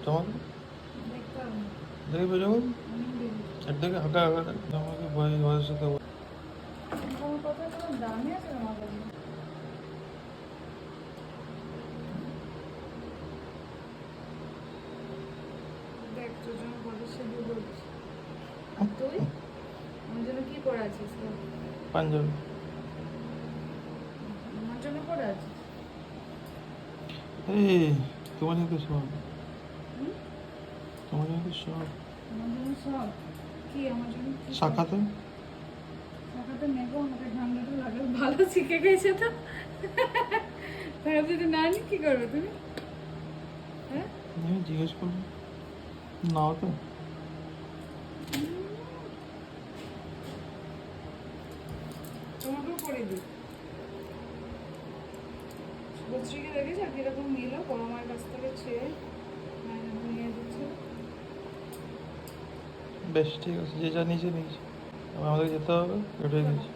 তোমাকে দেখে বেরোবো একটাকে হাঁকা হাঁকা আমাকে ভয়ের সাথে পাঞ্জাবি এই তোমার জন্য তো সব তোমার জন্য তো সব শাখাতে ভালো শিখে গেছে তো খারাপ যদি না নি কি করবে তুমি? হ্যাঁ আমি জিজ্ঞেস করলাম নাও তো তোমাকেও করে দিই। শুভশ্রীকে দেখেছ কিরকম নিল বড় মায়ের কাছ থেকে ছেড়ে নিয়ে দিচ্ছে। বেশ ঠিক আছে যে যা নিচে নিয়েছে আমাদের যেতে হবে ওটাই দিয়েছে